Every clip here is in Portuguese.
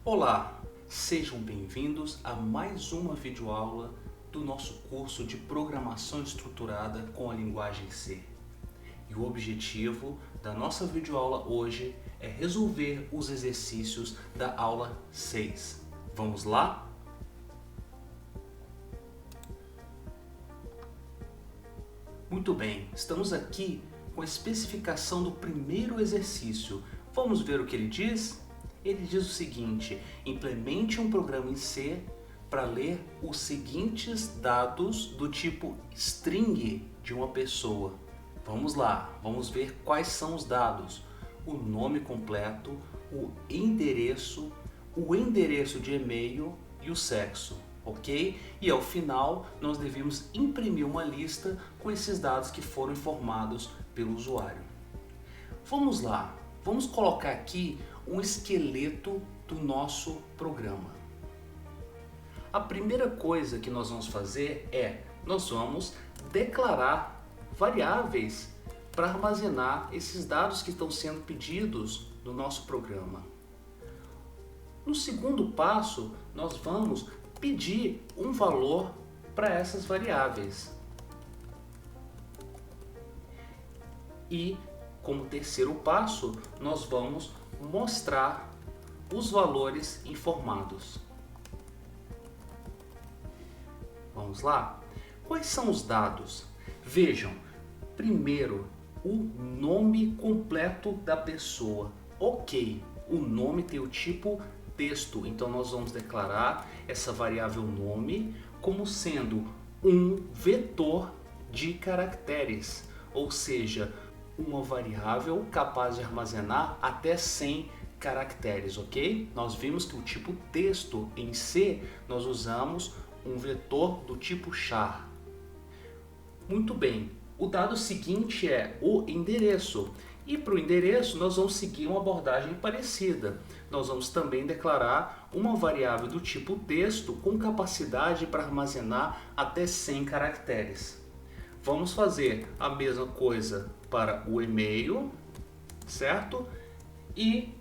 Olá, sejam bem-vindos a mais uma videoaula do nosso curso de Programação Estruturada com a linguagem C. E o objetivo da nossa videoaula hoje é resolver os exercícios da aula 6. Vamos lá? Muito bem, estamos aqui com a especificação do primeiro exercício. Vamos ver o que ele diz? Ele diz o seguinte: implemente um programa em C para ler os seguintes dados do tipo string de uma pessoa. Vamos lá, vamos ver quais são os dados: o nome completo, o endereço de e-mail e o sexo, ok? E ao final nós devemos imprimir uma lista com esses dados que foram informados pelo usuário. Vamos lá, vamos colocar aqui um esqueleto do nosso programa. A primeira coisa que nós vamos fazer é, nós vamos declarar variáveis para armazenar esses dados que estão sendo pedidos no nosso programa. No segundo passo, nós vamos pedir um valor para essas variáveis. E, como terceiro passo, nós vamos mostrar os valores informados. Vamos lá? Quais são os dados? Vejam, primeiro, o nome completo da pessoa. Ok, o nome tem o tipo texto, então nós vamos declarar essa variável nome como sendo um vetor de caracteres, ou seja, uma variável capaz de armazenar até 100 caracteres, ok? Nós vimos que o tipo texto em C, nós usamos um vetor do tipo char. Muito bem, o dado seguinte é o endereço. E para o endereço nós vamos seguir uma abordagem parecida. Nós vamos também declarar uma variável do tipo texto com capacidade para armazenar até 100 caracteres. Vamos fazer a mesma coisa para o e-mail, certo? E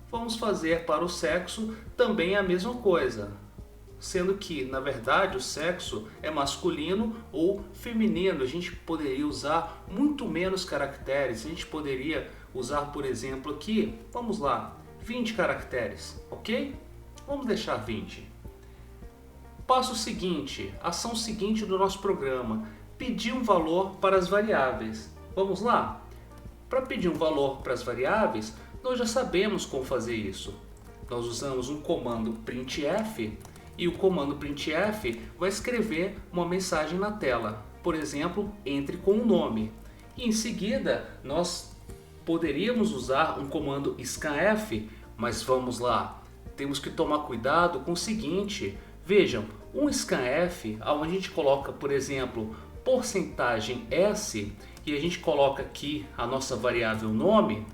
vamos fazer para o sexo também a mesma coisa, sendo que, na verdade, o sexo é masculino ou feminino. A gente poderia usar muito menos caracteres. A gente poderia usar, por exemplo, aqui, vamos lá, 20 caracteres, ok? Vamos deixar 20. Passo seguinte, ação seguinte do nosso programa: pedir um valor para as variáveis. Vamos lá? Para pedir um valor para as variáveis, nós já sabemos como fazer isso. Nós usamos um comando printf e o comando printf vai escrever uma mensagem na tela. Por exemplo, entre com o nome. E em seguida, nós poderíamos usar um comando scanf, mas vamos lá. Temos que tomar cuidado com o seguinte. Vejam, um scanf, onde a gente coloca, por exemplo, porcentagem S, e a gente coloca aqui a nossa variável nome,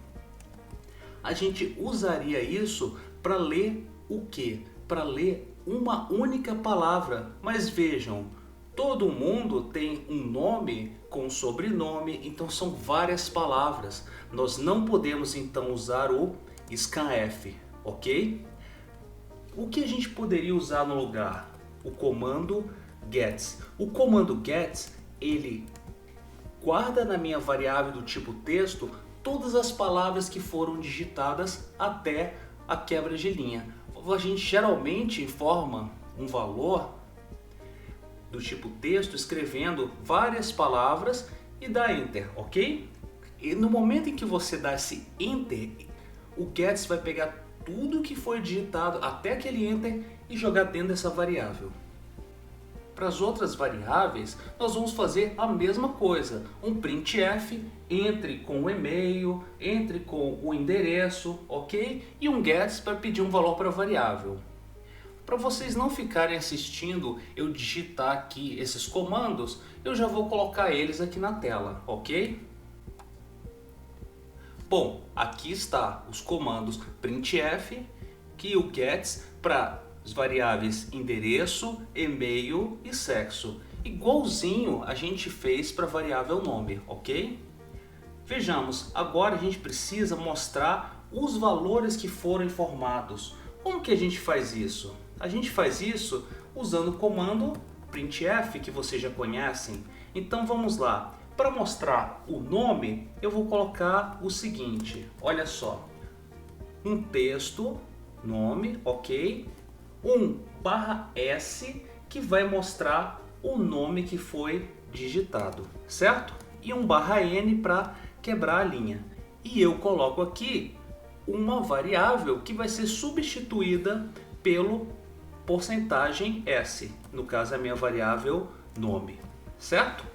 a gente usaria isso para ler o quê? Para ler uma única palavra. Mas vejam, todo mundo tem um nome com sobrenome, então são várias palavras. Nós não podemos então usar o scanf, ok? O que a gente poderia usar no lugar? O comando gets. O comando gets, ele guarda na minha variável do tipo texto todas as palavras que foram digitadas até a quebra de linha. A gente geralmente informa um valor do tipo texto escrevendo várias palavras e dá enter, ok? E no momento em que você dá esse enter, o gets vai pegar tudo que foi digitado até aquele enter e jogar dentro dessa variável. Para as outras variáveis, nós vamos fazer a mesma coisa. Um printf, entre com o e-mail, entre com o endereço, ok? E um gets para pedir um valor para a variável. Para vocês não ficarem assistindo eu digitar aqui esses comandos, eu já vou colocar eles aqui na tela, ok? Bom, aqui está os comandos printf e o gets para as variáveis endereço, e-mail e sexo. Igualzinho a gente fez para a variável nome, ok? Vejamos, agora a gente precisa mostrar os valores que foram informados. Como que a gente faz isso? A gente faz isso usando o comando printf, que vocês já conhecem. Então vamos lá. Para mostrar o nome, eu vou colocar o seguinte. Olha só. Um texto, nome, ok. /s, que vai mostrar o nome que foi digitado, certo? E /n para quebrar a linha. E eu coloco aqui uma variável que vai ser substituída pelo porcentagem %s, no caso é a minha variável nome, certo?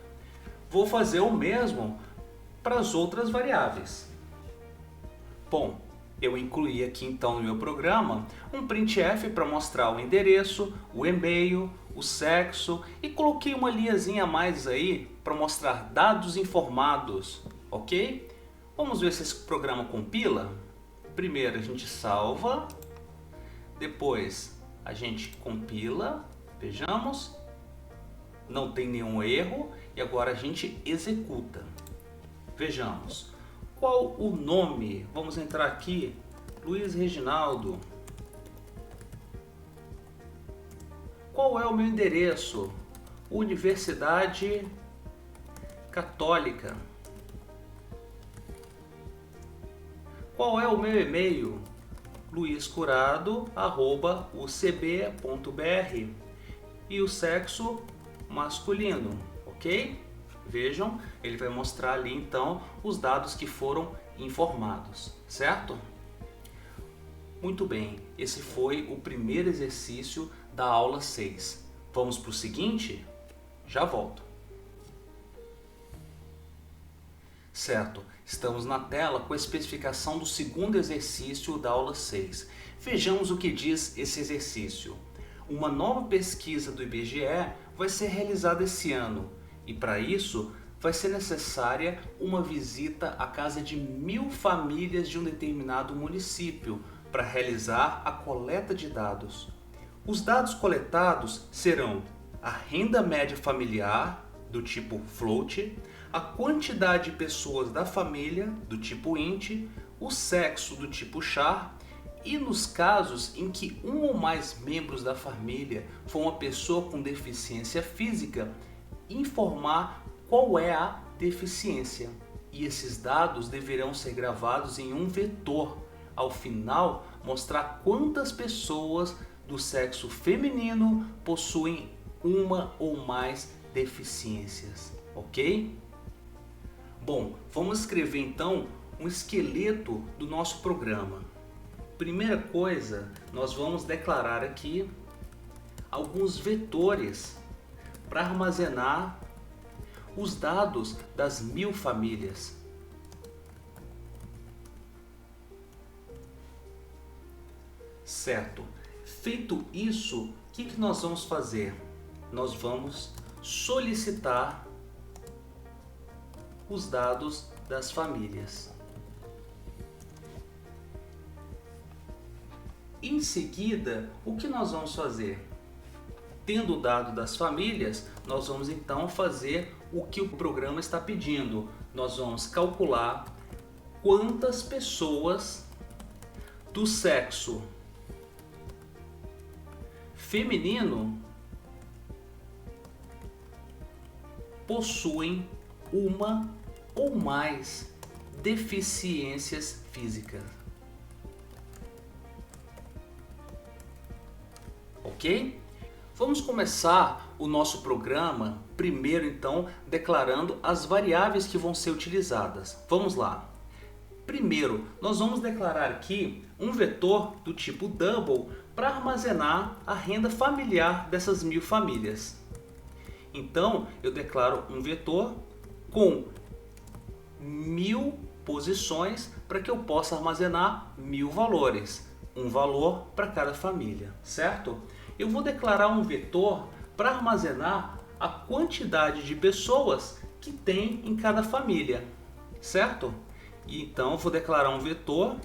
Vou fazer o mesmo para as outras variáveis. Bom, eu incluí aqui então no meu programa um printf para mostrar o endereço, o e-mail, o sexo e coloquei uma linhazinha a mais aí para mostrar dados informados, ok? Vamos ver se esse programa compila. Primeiro a gente salva, depois a gente compila, vejamos, não tem nenhum erro e agora a gente executa. Vejamos, qual o nome? Vamos entrar aqui, Luiz Reginaldo. Qual é o meu endereço? Universidade Católica. Qual é o meu e-mail? luiscurado@ucb.br e o sexo masculino, ok? Vejam, ele vai mostrar ali então os dados que foram informados, certo? Muito bem, esse foi o primeiro exercício da aula 6. Vamos para o seguinte? Já volto. Certo, estamos na tela com a especificação do segundo exercício da aula 6. Vejamos o que diz esse exercício. Uma nova pesquisa do IBGE vai ser realizada esse ano e para isso vai ser necessária uma visita à casa de 1000 famílias de um determinado município para realizar a coleta de dados. Os dados coletados serão a renda média familiar, do tipo float, a quantidade de pessoas da família, do tipo int, o sexo, do tipo char, e nos casos em que um ou mais membros da família for uma pessoa com deficiência física, informar qual é a deficiência. E esses dados deverão ser gravados em um vetor. Ao final, mostrar quantas pessoas do sexo feminino possuem uma ou mais deficiências, ok? Bom, vamos escrever então um esqueleto do nosso programa. Primeira coisa, nós vamos declarar aqui alguns vetores para armazenar os dados das 1000 famílias. Certo. Feito isso, o que nós vamos fazer? Nós vamos solicitar os dados das famílias. Em seguida, o que nós vamos fazer? Tendo o dado das famílias, nós vamos então fazer o que o programa está pedindo. Nós vamos calcular quantas pessoas do sexo feminino possuem uma ou mais deficiências físicas. Ok? Vamos começar o nosso programa primeiro então declarando as variáveis que vão ser utilizadas. Vamos lá. Primeiro, nós vamos declarar aqui um vetor do tipo double para armazenar a renda familiar dessas 1000 famílias. Então, eu declaro um vetor com 1000 posições para que eu possa armazenar 1000 valores, um valor para cada família, certo? Eu vou declarar um vetor para armazenar a quantidade de pessoas que tem em cada família, certo? E então, eu vou declarar um vetor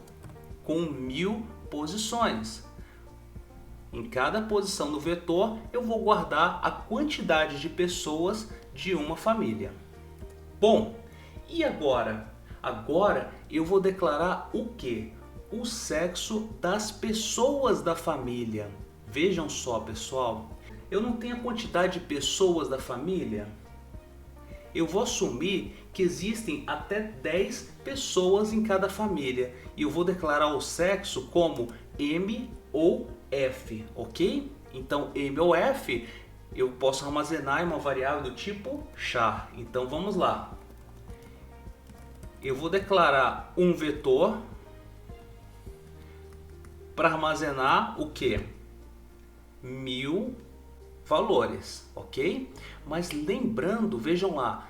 com 1000 posições. Em cada posição do vetor, eu vou guardar a quantidade de pessoas de uma família. Bom, e agora? Agora eu vou declarar o quê? o sexo das pessoas da família. Vejam só, pessoal, eu não tenho a quantidade de pessoas da família. Eu vou assumir que existem até 10 pessoas em cada família e eu vou declarar o sexo como M ou F, ok? Então M ou F eu posso armazenar em uma variável do tipo char. Então vamos lá. Eu vou declarar um vetor para armazenar o que? 1000 valores, ok? Mas lembrando, vejam lá,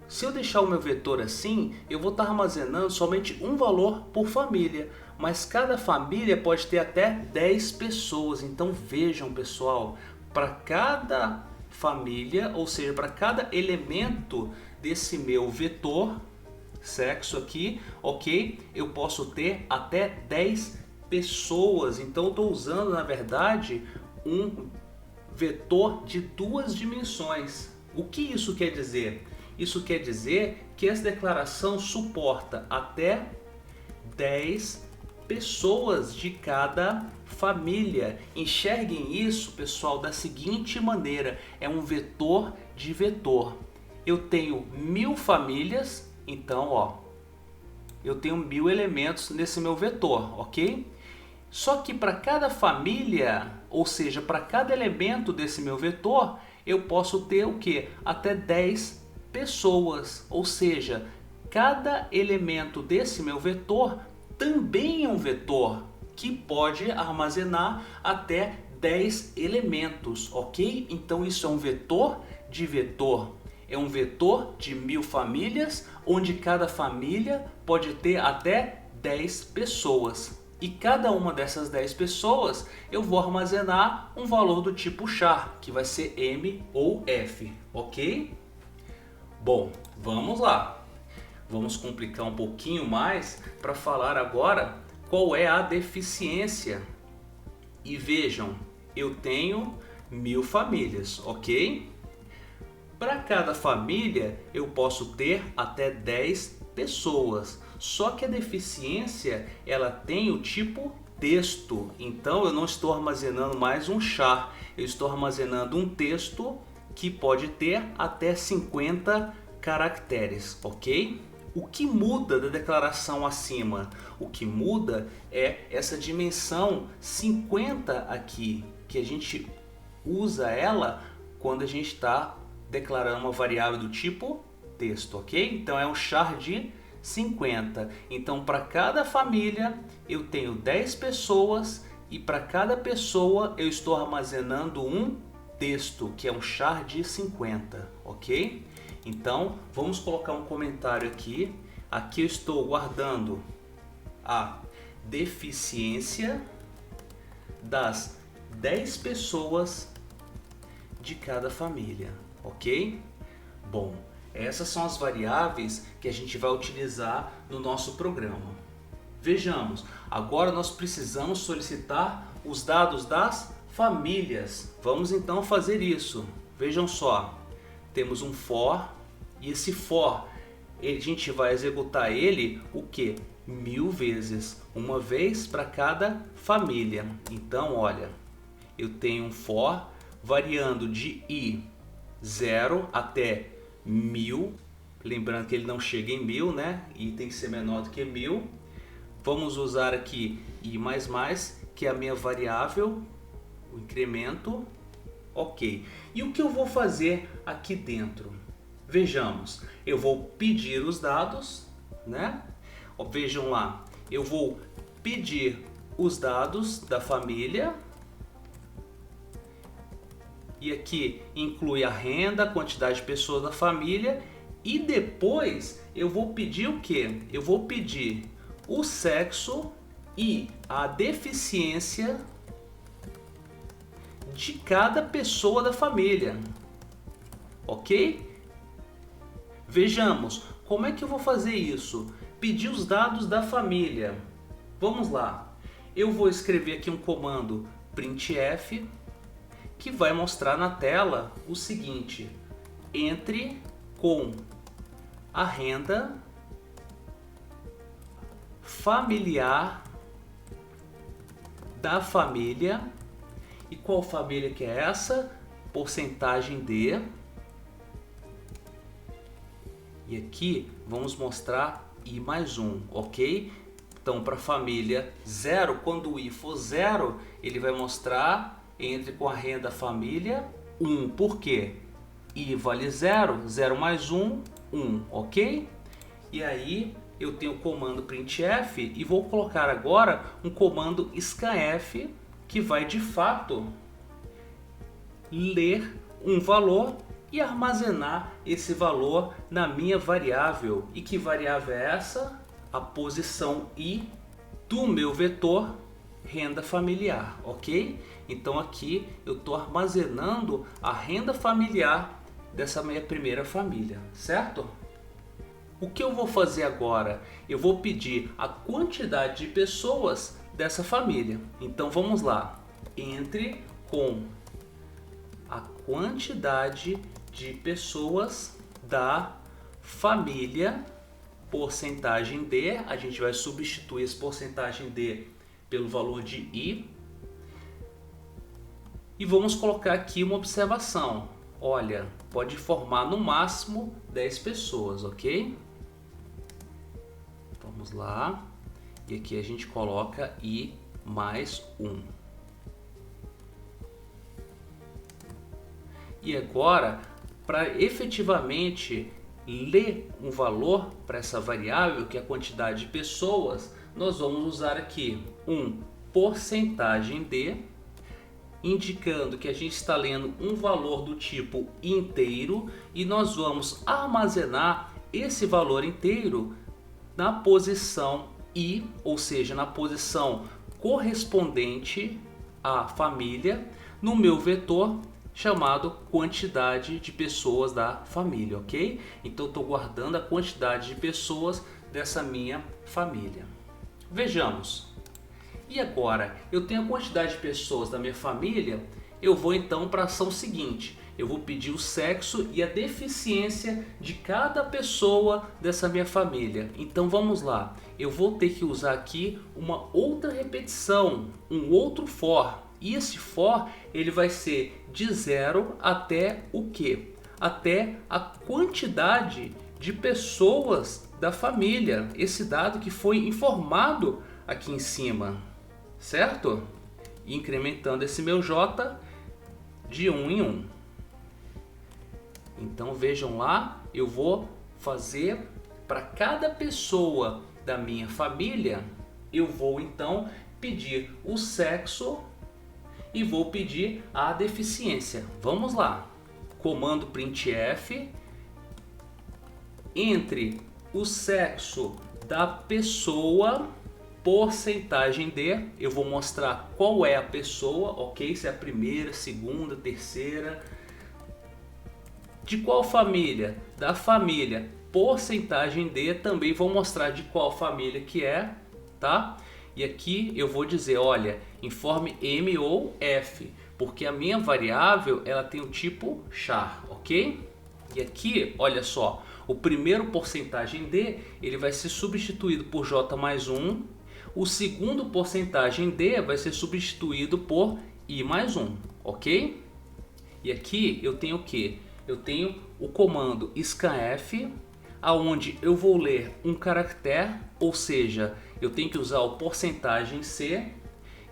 se eu deixar o meu vetor assim, eu vou estar armazenando somente um valor por família, mas cada família pode ter até 10 pessoas. Então vejam, pessoal, para cada família, ou seja, para cada elemento desse meu vetor, sexo aqui, ok? Eu posso ter até 10 pessoas. Então eu estou usando, na verdade, um vetor de 2 dimensões. O que isso quer dizer? Isso quer dizer que essa declaração suporta até 10 pessoas de cada família. Enxerguem isso, pessoal, da seguinte maneira: é um vetor de vetor. Eu tenho 1000 famílias, então ó, eu tenho 1000 elementos nesse meu vetor, ok? Só que para cada família, ou seja, para cada elemento desse meu vetor, eu posso ter o que? Até 10 pessoas, ou seja, cada elemento desse meu vetor também é um vetor que pode armazenar até 10 elementos, ok? Então isso é um vetor de vetor. É um vetor de 1000 famílias, onde cada família pode ter até 10 pessoas. E cada uma dessas 10 pessoas eu vou armazenar um valor do tipo char, que vai ser M ou F, ok? Bom, vamos lá. Vamos complicar um pouquinho mais para falar agora qual é a deficiência. E vejam, eu tenho 1000 famílias, ok? Para cada família eu posso ter até 10 pessoas. Só que a deficiência ela tem o tipo texto. Então eu não estou armazenando mais um char, eu estou armazenando um texto que pode ter até 50 caracteres, ok? O que muda da declaração acima? O que muda é essa dimensão 50 aqui, que a gente usa ela quando a gente está declarando uma variável do tipo texto, ok? Então é um char de 50. Então para cada família eu tenho 10 pessoas e para cada pessoa eu estou armazenando um texto, que é um char de 50, ok? Então vamos colocar um comentário aqui. Aqui eu estou guardando a deficiência das 10 pessoas de cada família, ok? Bom, essas são as variáveis que a gente vai utilizar no nosso programa. Vejamos, agora nós precisamos solicitar os dados das famílias. Vamos então fazer isso. Vejam só, temos um for e esse for, a gente vai executar ele o que? 1000 vezes, uma vez para cada família. Então, olha, eu tenho um for variando de i 0 até 1000, lembrando que ele não chega em 1000, né? I tem que ser menor do que 1000. Vamos usar aqui i++, que é a minha variável, o incremento, ok. E o que eu vou fazer aqui dentro? Vejamos, eu vou pedir os dados, né? Vejam lá, eu vou pedir os dados da família. E aqui inclui a renda, a quantidade de pessoas da família. E depois eu vou pedir o que? Eu vou pedir o sexo e a deficiência de cada pessoa da família. Ok? Vejamos, como é que eu vou fazer isso? Pedir os dados da família. Vamos lá. Eu vou escrever aqui um comando printf, que vai mostrar na tela o seguinte: entre com a renda familiar da família. E qual família que é essa? Porcentagem D. E aqui vamos mostrar I mais 1, ok? Então, para a família 0, quando o I for 0, ele vai mostrar entre com a renda família 1. Por quê? I vale 0, 0 mais 1, 1, ok? E aí eu tenho o comando printf e vou colocar agora um comando scanf que vai de fato ler um valor e armazenar esse valor na minha variável. E que variável é essa? A posição I do meu vetor renda familiar, ok? Então aqui eu estou armazenando a renda familiar dessa minha primeira família, certo? O que eu vou fazer agora? Eu vou pedir a quantidade de pessoas dessa família. Então vamos lá. Entre com a quantidade de pessoas da família porcentagem D. A gente vai substituir esse porcentagem D pelo valor de I. E vamos colocar aqui uma observação. Olha, pode formar no máximo 10 pessoas, ok? Vamos lá. E aqui a gente coloca I mais 1. E agora, para efetivamente ler um valor para essa variável, que é a quantidade de pessoas, nós vamos usar aqui um porcentagem D, indicando que a gente está lendo um valor do tipo inteiro e nós vamos armazenar esse valor inteiro na posição I, ou seja, na posição correspondente à família, no meu vetor chamado quantidade de pessoas da família, ok? Então estou guardando a quantidade de pessoas dessa minha família. Vejamos. E agora, eu tenho a quantidade de pessoas da minha família, eu vou então para a ação seguinte. Eu vou pedir o sexo e a deficiência de cada pessoa dessa minha família. Então vamos lá. Eu vou ter que usar aqui uma outra repetição, um outro for. E esse for, ele vai ser de 0 até o quê? Até a quantidade de pessoas da família. Esse dado que foi informado aqui em cima, certo? Incrementando esse meu J de 1 em 1. Então vejam lá, eu vou fazer para cada pessoa da minha família, eu vou então pedir o sexo e vou pedir a deficiência. Vamos lá. Comando printf entre o sexo da pessoa porcentagem D. Eu vou mostrar qual é a pessoa, ok? Se é a primeira, segunda, terceira. De qual família? Da família porcentagem D. Também vou mostrar de qual família que é, tá? E aqui eu vou dizer, olha, informe M ou F, porque a minha variável ela tem o tipo char, ok? E aqui, olha só, o primeiro porcentagem D ele vai ser substituído por J mais 1, o segundo porcentagem D vai ser substituído por I mais 1, ok? E aqui eu tenho o que? Eu tenho o comando scanf, aonde eu vou ler um caractere, ou seja, eu tenho que usar o porcentagem C,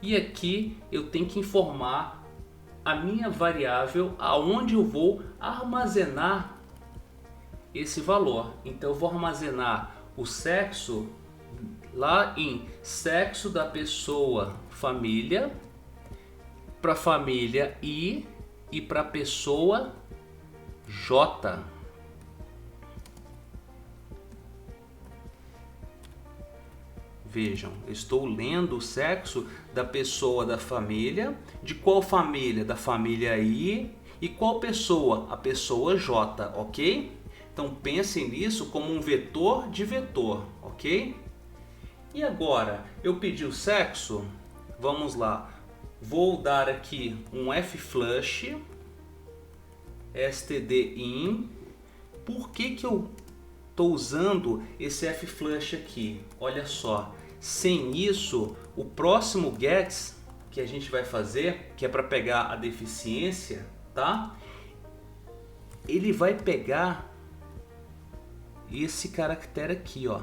e aqui eu tenho que informar a minha variável aonde eu vou armazenar esse valor. Então eu vou armazenar o sexo lá em sexo da pessoa família, para família I e para pessoa J. Vejam, eu estou lendo o sexo da pessoa da família. De qual família? Da família I. E qual pessoa? A pessoa J, ok? Então pensem nisso como um vetor de vetor, ok? E agora, eu pedi o sexo, vamos lá. Vou dar aqui um flush, stdin. Por que eu estou usando esse flush aqui? Olha só. Sem isso, o próximo gets que a gente vai fazer, que é para pegar a deficiência, tá? Ele vai pegar esse caractere aqui, ó,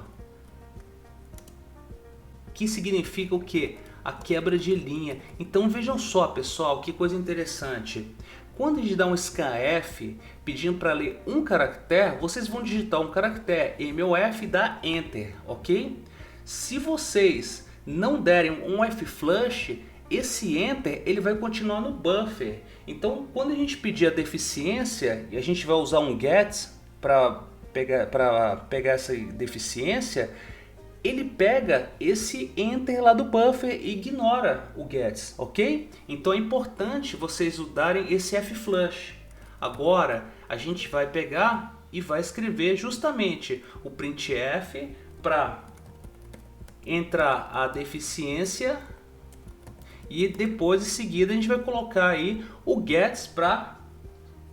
que significa o que? A quebra de linha. Então vejam só, pessoal, que coisa interessante. Quando a gente dá um scanf pedindo para ler um caractere, vocês vão digitar um caractere MOF e dá Enter, ok? Se vocês não derem um F-flush, esse Enter ele vai continuar no buffer. Então, quando a gente pedir a deficiência, e a gente vai usar um get para pegar essa deficiência, ele pega esse Enter lá do buffer e ignora o gets, ok? Então é importante vocês darem esse F-flush. Agora a gente vai pegar e vai escrever justamente o printf para entrar a deficiência e depois em seguida a gente vai colocar aí o gets para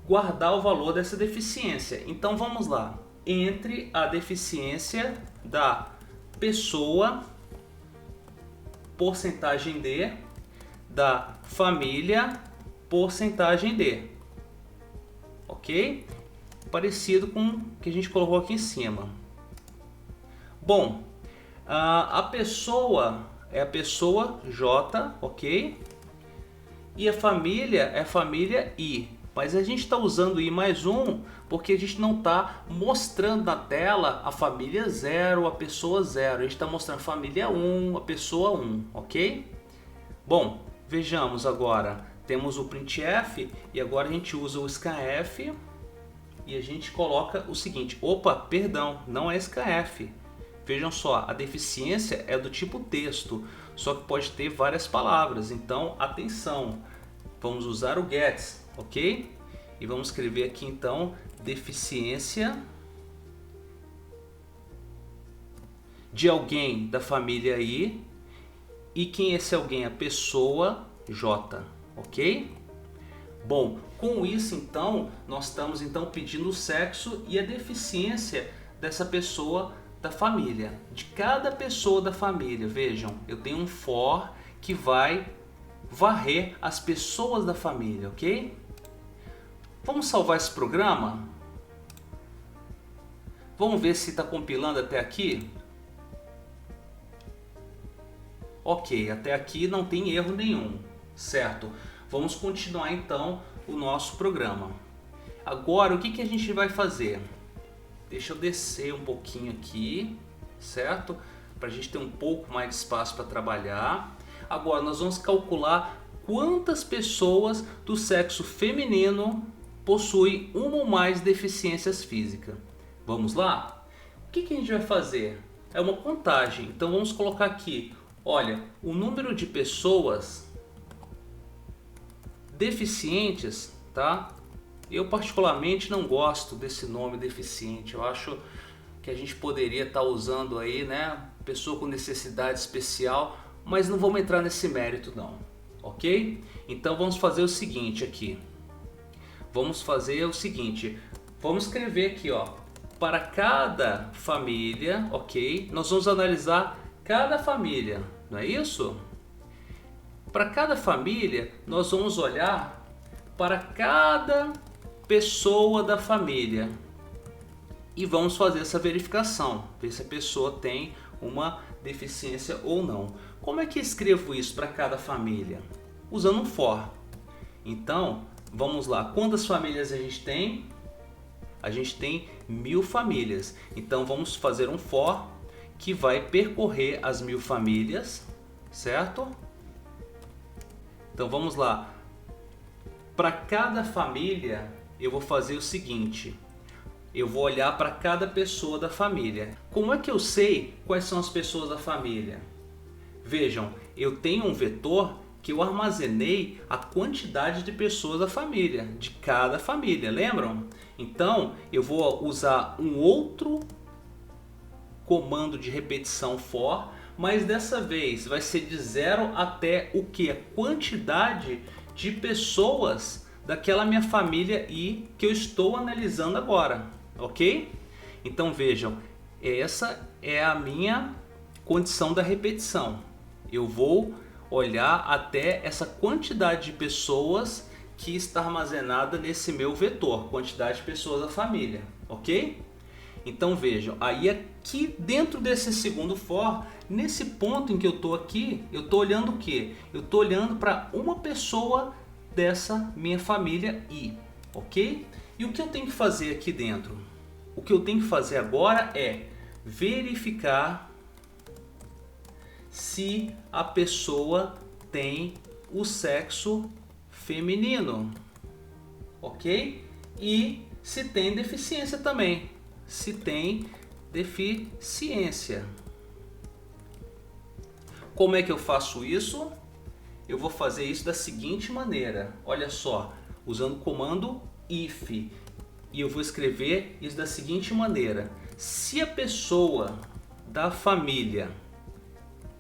guardar o valor dessa deficiência. Então vamos lá, entre a deficiência da pessoa, porcentagem D, da família, porcentagem D, ok? Parecido com o que a gente colocou aqui em cima. Bom, a pessoa é a pessoa J, ok? E a família é a família I. Mas a gente está usando I mais um porque a gente não está mostrando na tela a família 0, a pessoa 0. A gente está mostrando a família 1, a pessoa 1, ok? Bom, vejamos agora. Temos o printf e agora a gente usa o scanf e a gente coloca o seguinte. Opa, perdão, não é scanf. Vejam só, a deficiência é do tipo texto, só que pode ter várias palavras. Então, atenção, vamos usar o gets. Ok? E vamos escrever aqui então deficiência de alguém da família I e quem é esse alguém? A pessoa J, ok? Bom, com isso então nós estamos então pedindo o sexo e a deficiência dessa pessoa da família, de cada pessoa da família. Vejam, eu tenho um for que vai varrer as pessoas da família, ok? Vamos salvar esse programa? Vamos ver se está compilando até aqui? Ok, até aqui não tem erro nenhum, certo? Vamos continuar então o nosso programa. Agora, o que a gente vai fazer? Deixa eu descer um pouquinho aqui, certo? Para a gente ter um pouco mais de espaço para trabalhar. Agora, nós vamos calcular quantas pessoas do sexo feminino possuem uma ou mais deficiências físicas. Vamos lá? O que a gente vai fazer? É uma contagem. Então vamos colocar aqui, olha, o número de pessoas deficientes, tá? Eu particularmente não gosto desse nome deficiente. Eu acho que a gente poderia estar usando aí, né, pessoa com necessidade especial, mas não vamos entrar nesse mérito não, ok? Então vamos fazer o seguinte aqui. Vamos fazer o seguinte, vamos escrever aqui, ó, para cada família, ok? Nós vamos analisar cada família, não é isso? Para cada família, nós vamos olhar para cada pessoa da família e vamos fazer essa verificação, ver se a pessoa tem uma deficiência ou não. Como é que eu escrevo isso para cada família? Usando um for. Então, vamos lá, quantas famílias a gente tem? A gente tem 1000 famílias. Então vamos fazer um for que vai percorrer as 1000 famílias, certo? Então vamos lá. Para cada família eu vou fazer o seguinte. Eu vou olhar para cada pessoa da família. Como é que eu sei quais são as pessoas da família? Vejam, eu tenho um vetor que eu armazenei a quantidade de pessoas da família, de cada família, lembram? Então, eu vou usar um outro comando de repetição for, mas dessa vez vai ser de 0 até o que? A quantidade de pessoas daquela minha família I que eu estou analisando agora, ok? Então vejam, essa é a minha condição da repetição. Eu vou olhar até essa quantidade de pessoas que está armazenada nesse meu vetor, quantidade de pessoas da família, ok? Então vejam, aí aqui dentro desse segundo for, nesse ponto em que eu estou aqui, eu estou olhando o quê? Eu estou olhando para uma pessoa dessa minha família I, ok? E o que eu tenho que fazer aqui dentro? O que eu tenho que fazer agora é verificar se a pessoa tem o sexo feminino, ok? E se tem deficiência também, se tem deficiência. Como é que eu faço isso? Eu vou fazer isso da seguinte maneira, olha só, usando o comando if, e eu vou escrever isso da seguinte maneira: se a pessoa da família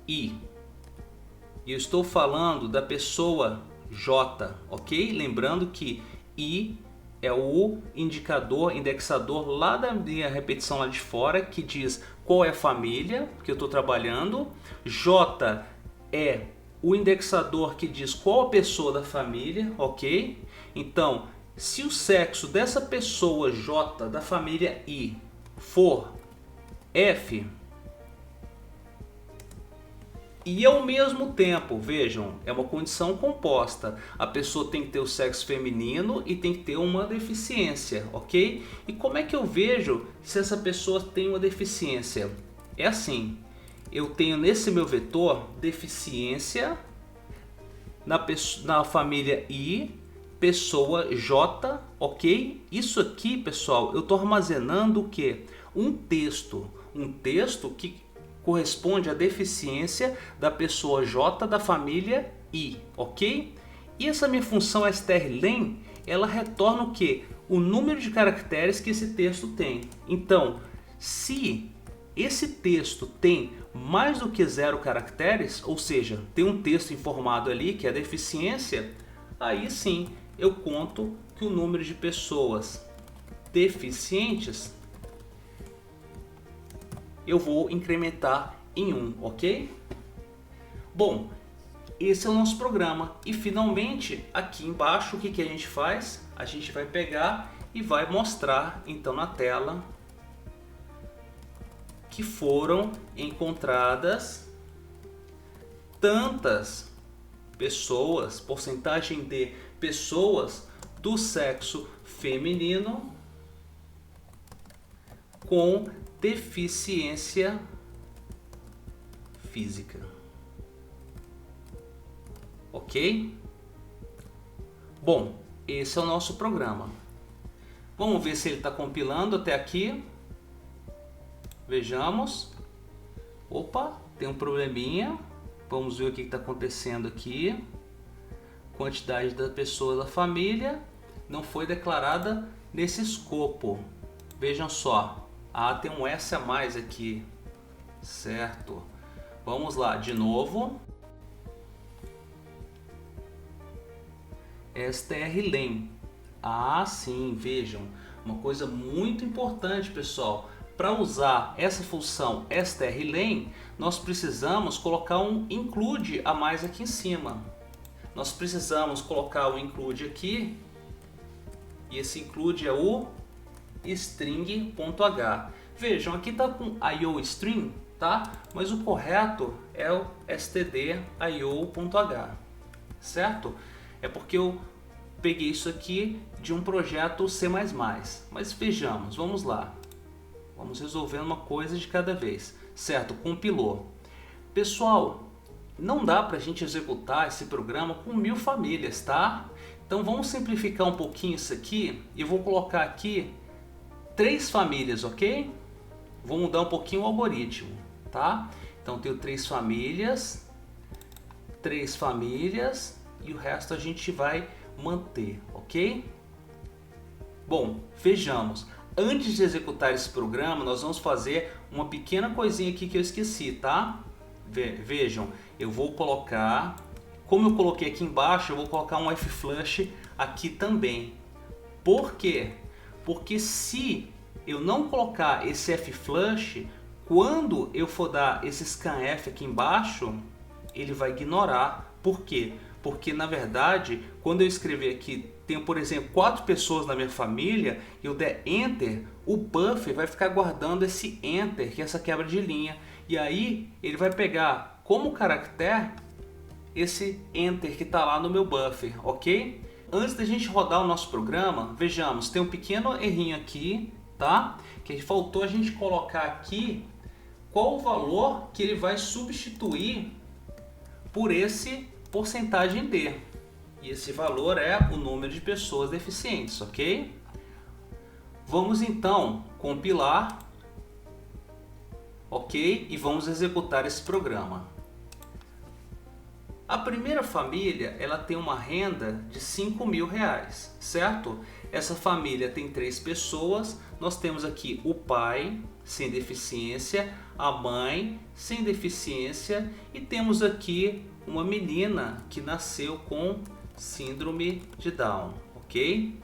I, e eu estou falando da pessoa J, ok? Lembrando que I é o indexador lá da minha repetição lá de fora, que diz qual é a família que eu estou trabalhando. J é o indexador que diz qual a pessoa da família, ok? Então, se o sexo dessa pessoa J da família I for F, e ao mesmo tempo, vejam, é uma condição composta. A pessoa tem que ter o sexo feminino e tem que ter uma deficiência, ok? E como é que eu vejo se essa pessoa tem uma deficiência? É assim, eu tenho nesse meu vetor deficiência na família I, pessoa J, ok? Isso aqui, pessoal, eu estou armazenando o quê? Um texto que corresponde à deficiência da pessoa J da família I, ok? E essa minha função strlen, ela retorna o quê? O número de caracteres que esse texto tem. Então, se esse texto tem mais do que 0 caracteres, ou seja, tem um texto informado ali que é a deficiência, aí sim eu conto que o número de pessoas deficientes eu vou incrementar em 1, ok? Bom, esse é o nosso programa. E finalmente, aqui embaixo, o que a gente faz? A gente vai pegar e vai mostrar, então, na tela que foram encontradas tantas pessoas, porcentagem de pessoas do sexo feminino com deficiência física, ok? Bom, esse é o nosso programa. Vamos ver se ele está compilando até aqui. Vejamos. Opa, tem um probleminha. Vamos ver o que está acontecendo aqui. Quantidade da pessoa da família não foi declarada nesse escopo. Vejam só. Ah, tem um S a mais aqui, certo? Vamos lá, de novo. strlen. Ah, sim, vejam. Uma coisa muito importante, pessoal. Para usar essa função strlen, nós precisamos colocar um include a mais aqui em cima. Nós precisamos colocar o include aqui. E esse include é o string.h. Vejam, aqui está com IOString, tá? Mas o correto é o stdio.h, certo? É porque eu peguei isso aqui de um projeto C++. Mas vejamos, vamos lá. Vamos resolvendo uma coisa de cada vez, certo? Compilou. Pessoal, não dá para a gente executar esse programa com 1000 famílias, tá? Então vamos simplificar um pouquinho isso aqui e eu vou colocar aqui 3 famílias, ok? Vou mudar um pouquinho o algoritmo, tá? Então tenho 3 famílias e o resto a gente vai manter, ok? Bom, vejamos. Antes de executar esse programa, nós vamos fazer uma pequena coisinha aqui que eu esqueci, tá? Vejam, eu vou colocar, como eu coloquei aqui embaixo, eu vou colocar um F-flush aqui também. Por quê? Porque se eu não colocar esse F-flush, quando eu for dar esse scanf aqui embaixo, ele vai ignorar. Por quê? Porque na verdade, quando eu escrever aqui, tem, por exemplo, 4 pessoas na minha família, e eu der Enter, o buffer vai ficar guardando esse Enter, que é essa quebra de linha. E aí ele vai pegar como caractere esse Enter que está lá no meu buffer, ok? Antes da gente rodar o nosso programa, vejamos, tem um pequeno errinho aqui, tá? Que faltou a gente colocar aqui qual o valor que ele vai substituir por esse porcentagem D. E esse valor é o número de pessoas deficientes, ok? Vamos então compilar, ok? E vamos executar esse programa. A primeira família, ela tem uma renda de R$5.000, certo? Essa família tem 3 pessoas. Nós temos aqui o pai sem deficiência, a mãe sem deficiência e temos aqui uma menina que nasceu com síndrome de Down, ok?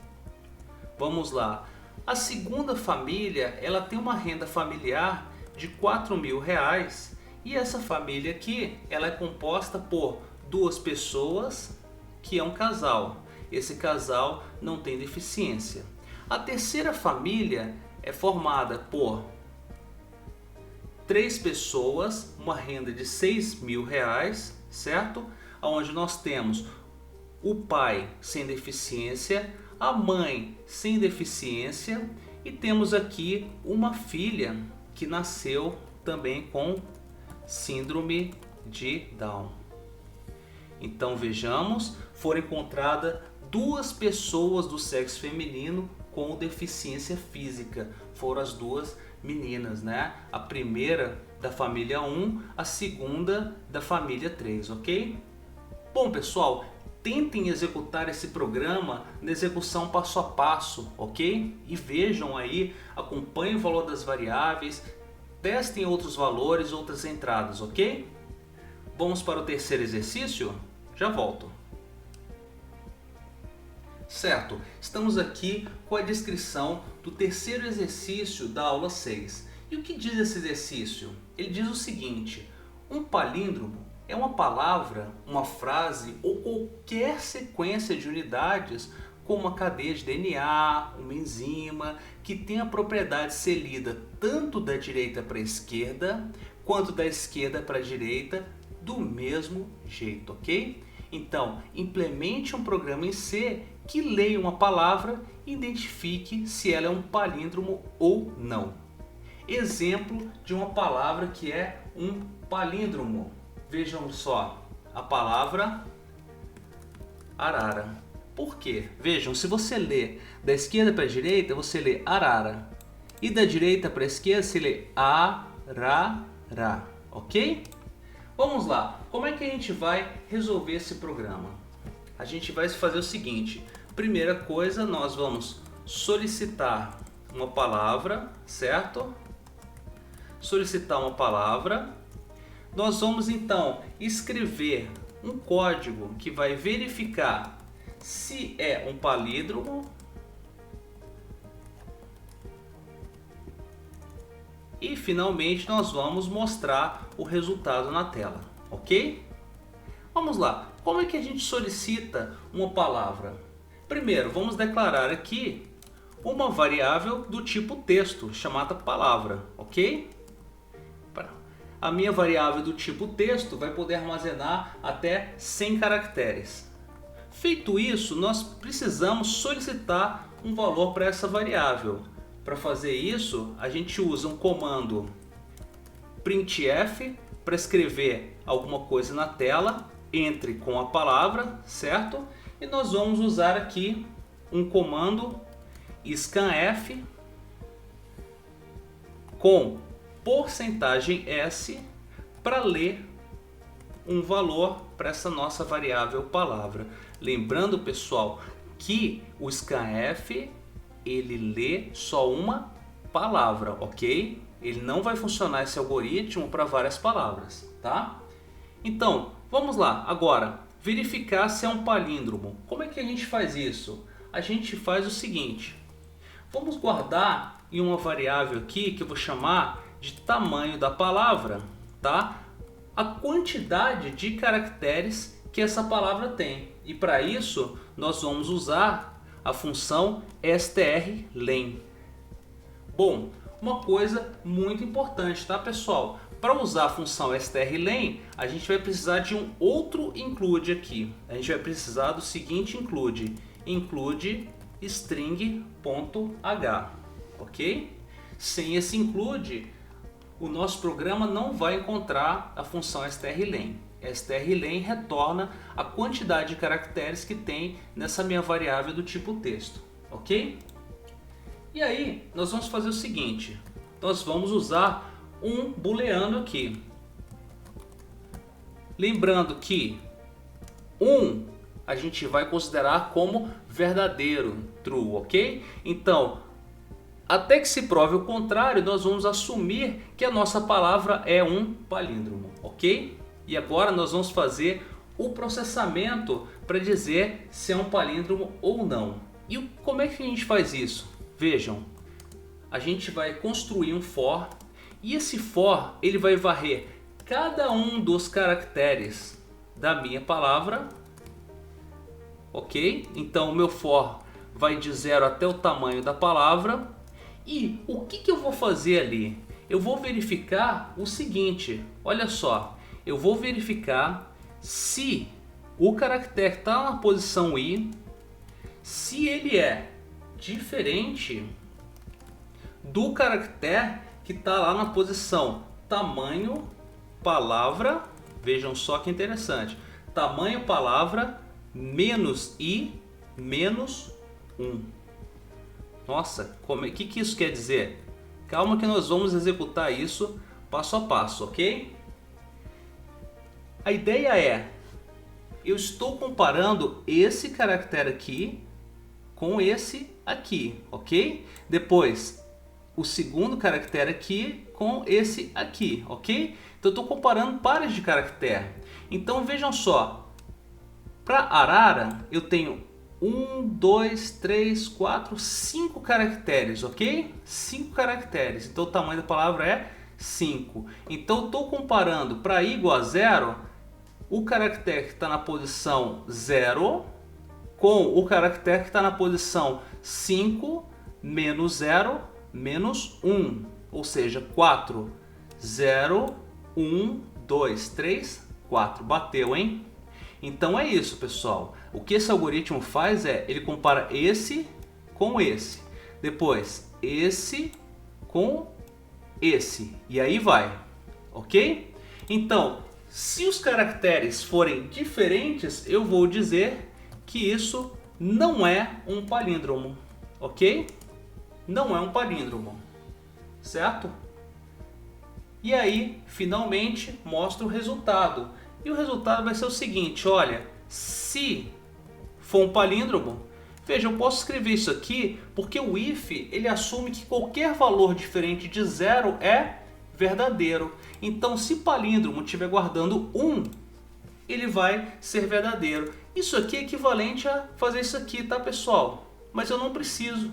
Vamos lá. A segunda família, ela tem uma renda familiar de R$4.000 e essa família aqui, ela é composta por 2 pessoas que é um casal. Esse casal não tem deficiência. A terceira família é formada por 3 pessoas, uma renda de R$6.000, certo? Onde nós temos o pai sem deficiência, a mãe sem deficiência e temos aqui uma filha que nasceu também com síndrome de Down. Então vejamos, foram encontradas 2 pessoas do sexo feminino com deficiência física. Foram as 2 meninas, né? A primeira da família 1, a segunda da família 3, ok? Bom pessoal, tentem executar esse programa na execução passo a passo, ok? E vejam aí, acompanhem o valor das variáveis, testem outros valores, outras entradas, ok? Vamos para o terceiro exercício? Já volto. Certo, estamos aqui com a descrição do terceiro exercício da aula 6. E o que diz esse exercício? Ele diz o seguinte: um palíndromo é uma palavra, uma frase ou qualquer sequência de unidades com uma cadeia de DNA, uma enzima, que tem a propriedade de ser lida tanto da direita para a esquerda, quanto da esquerda para a direita, do mesmo jeito, ok? Então, implemente um programa em C que leia uma palavra e identifique se ela é um palíndromo ou não. Exemplo de uma palavra que é um palíndromo. Vejam só, a palavra arara. Por quê? Vejam, se você lê da esquerda para a direita, você lê arara. E da direita para a esquerda, você lê arará, ok? Vamos lá, como é que a gente vai resolver esse programa? A gente vai fazer o seguinte: primeira coisa, nós vamos solicitar uma palavra, certo? Solicitar uma palavra. Nós vamos então escrever um código que vai verificar se é um palíndromo e finalmente nós vamos mostrar o resultado na tela, ok? Vamos lá, como é que a gente solicita uma palavra? Primeiro, vamos declarar aqui uma variável do tipo texto, chamada palavra, ok? A minha variável do tipo texto vai poder armazenar até 100 caracteres. Feito isso, nós precisamos solicitar um valor para essa variável. Para fazer isso, a gente usa um comando printf para escrever alguma coisa na tela, entre com a palavra, certo? E nós vamos usar aqui um comando scanf com porcentagem S para ler um valor para essa nossa variável palavra. Lembrando, pessoal, que o scanf ele lê só uma palavra, ok? Ele não vai funcionar esse algoritmo para várias palavras, tá? Então, vamos lá, agora, verificar se é um palíndromo. Como é que a gente faz isso? A gente faz o seguinte: vamos guardar em uma variável aqui que eu vou chamar de tamanho da palavra, tá? a quantidade de caracteres que essa palavra tem. E para isso, nós vamos usar a função strlen. Bom, uma coisa muito importante, tá, pessoal? Para usar a função strlen, a gente vai precisar de um outro include aqui. A gente vai precisar do seguinte include string.h, ok? Sem esse include, o nosso programa não vai encontrar a função strlen. Strlen retorna a quantidade de caracteres que tem nessa minha variável do tipo texto, ok? E aí, nós vamos fazer o seguinte, nós vamos usar um booleano aqui. Lembrando que a gente vai considerar como verdadeiro, true, ok? Então, até que se prove o contrário, nós vamos assumir que a nossa palavra é um palíndromo, ok? E agora nós vamos fazer o processamento para dizer se é um palíndromo ou não. E como é que a gente faz isso? Vejam, a gente vai construir um for e esse for ele vai varrer cada um dos caracteres da minha palavra, ok? Então o meu for vai de 0 até o tamanho da palavra. E o que eu vou fazer ali? Eu vou verificar o seguinte, olha só, eu vou verificar se o caractere está na posição i, se ele é diferente do caractere que está lá na posição tamanho palavra, vejam só que interessante, tamanho palavra menos i menos 1. Nossa, que isso quer dizer? Calma que nós vamos executar isso passo a passo, ok? A ideia é, eu estou comparando esse caractere aqui com esse aqui, ok? Depois, o segundo caractere aqui com esse aqui, ok? Então eu estou comparando pares de caractere. Então vejam só, para arara eu tenho 1, 2, 3, 4, 5 caracteres, ok? 5 caracteres, então o tamanho da palavra é 5. Então eu estou comparando para i igual a 0, o caractere que está na posição 0 com o caractere que está na posição 5 menos 0 menos 1, ou seja, 4. 0, 1, 2, 3, 4. Bateu, hein? Então é isso, pessoal. O que esse algoritmo faz é, ele compara esse com esse, depois esse com esse, e aí vai, ok? Então, se os caracteres forem diferentes, eu vou dizer que isso não é um palíndromo, ok? Não é um palíndromo, certo? E aí, finalmente, mostra o resultado. E o resultado vai ser o seguinte, olha, se for um palíndromo, veja, eu posso escrever isso aqui porque o if ele assume que qualquer valor diferente de 0 é verdadeiro. Então, se palíndromo estiver guardando 1, ele vai ser verdadeiro. Isso aqui é equivalente a fazer isso aqui, tá, pessoal? Mas eu não preciso.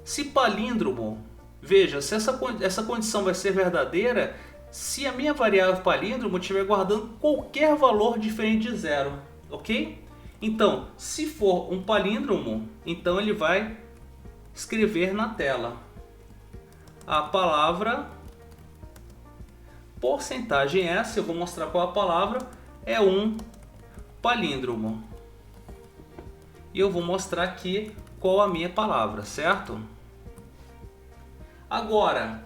Se palíndromo, veja, se essa condição vai ser verdadeira se a minha variável palíndromo estiver guardando qualquer valor diferente de 0, ok? Então, se for um palíndromo, então ele vai escrever na tela a palavra porcentagem S, eu vou mostrar qual a palavra, é um palíndromo. E eu vou mostrar aqui qual a minha palavra, certo? Agora,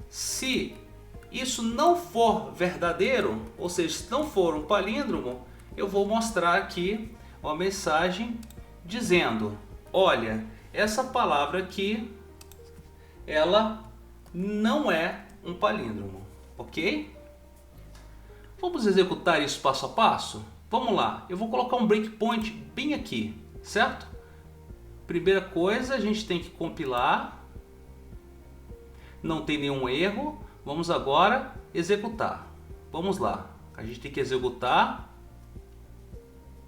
se isso não for verdadeiro, ou seja, se não for um palíndromo, eu vou mostrar aqui uma mensagem dizendo, olha, essa palavra aqui, ela não é um palíndromo, ok? Vamos executar isso passo a passo? Vamos lá, eu vou colocar um breakpoint bem aqui, certo? Primeira coisa, a gente tem que compilar, não tem nenhum erro. Vamos agora executar. Vamos lá. A gente tem que executar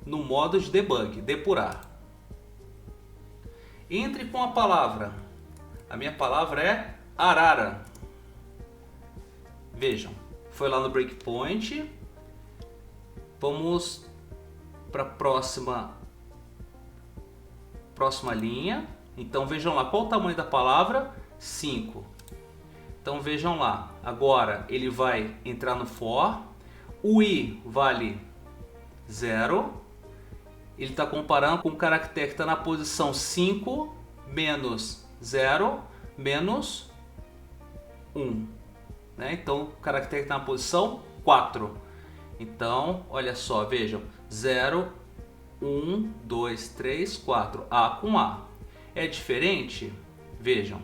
no modo de debug, depurar. Entre com a palavra. A minha palavra é arara. Vejam, foi lá no breakpoint. Vamos para a próxima linha. Então vejam lá, qual o tamanho da palavra? 5. Então vejam lá, agora ele vai entrar no for. O i vale 0. Ele está comparando com o caractere que está na posição 5 menos 0 menos 1. Né? Então o caractere está na posição 4. Então, olha só, vejam, 0, 1, 2, 3, 4, A com A. É diferente? Vejam,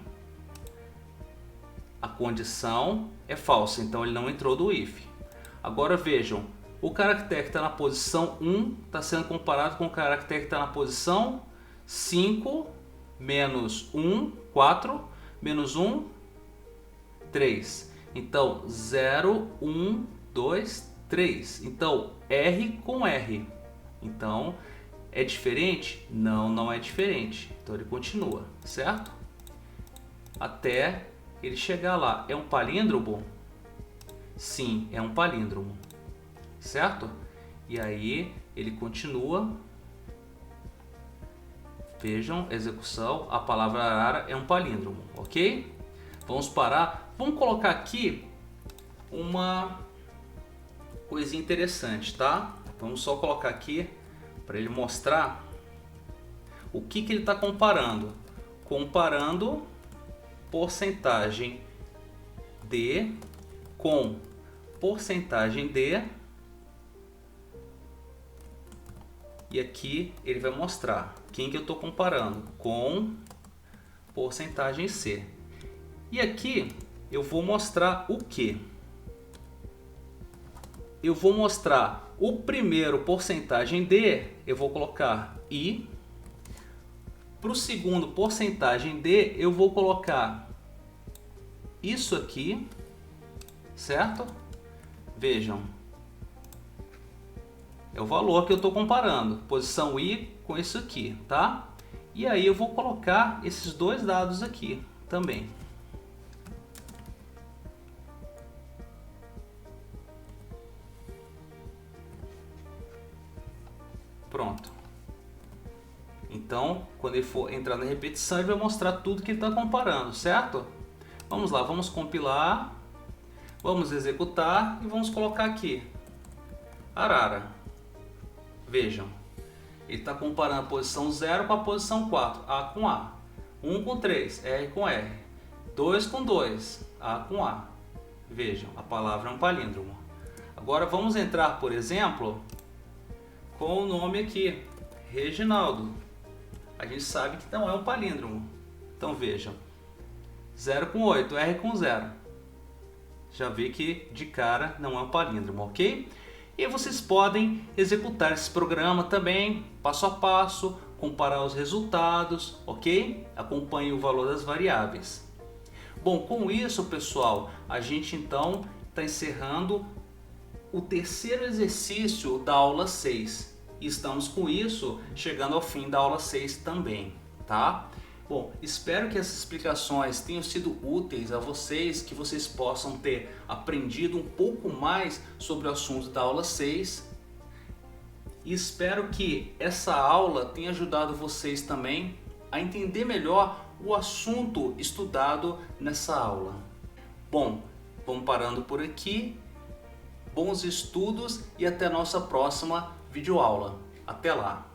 a condição é falsa, então ele não entrou do if. Agora vejam, o caractere que está na posição 1 está sendo comparado com o caractere que está na posição 5, menos 1, 4, menos 1, 3. Então, 0, 1, 2, 3. Então, R com R. Então, é diferente? Não, não é diferente. Então, ele continua, certo? Até ele chegar lá. É um palíndromo? Sim, é um palíndromo. Certo? E aí, ele continua. Vejam, execução. A palavra arara é um palíndromo, ok? Vamos parar. Vamos colocar aqui uma coisinha interessante, tá? Vamos só colocar aqui para ele mostrar o que ele está comparando. Comparando porcentagem D com porcentagem D. E aqui ele vai mostrar quem que eu estou comparando com porcentagem C. E aqui eu vou mostrar o que? Eu vou mostrar o primeiro porcentagem D, eu vou colocar I. Para o segundo porcentagem D, eu vou colocar isso aqui, certo? Vejam, é o valor que eu estou comparando, posição I com isso aqui, tá? E aí eu vou colocar esses dois dados aqui também. Pronto. Então, quando ele for entrar na repetição, ele vai mostrar tudo que ele está comparando, certo? Vamos lá, vamos compilar, vamos executar e vamos colocar aqui arara. Vejam, ele está comparando a posição 0 com a posição 4, A com A. 1 com 3, R com R. 2 com 2, A com A. Vejam, a palavra é um palíndromo. Agora vamos entrar, por exemplo, com o nome aqui, Reginaldo. A gente sabe que não é um palíndromo. Então vejam, 0 com 8, R com 0. Já vi que de cara não é um palíndromo, ok? E vocês podem executar esse programa também, passo a passo, comparar os resultados, ok? Acompanhe o valor das variáveis. Bom, com isso, pessoal, a gente então está encerrando o terceiro exercício da aula 6. E estamos com isso chegando ao fim da aula 6 também, tá? Bom, espero que essas explicações tenham sido úteis a vocês, que vocês possam ter aprendido um pouco mais sobre o assunto da aula 6. E espero que essa aula tenha ajudado vocês também a entender melhor o assunto estudado nessa aula. Bom, vamos parando por aqui. Bons estudos e até a nossa próxima videoaula. Até lá!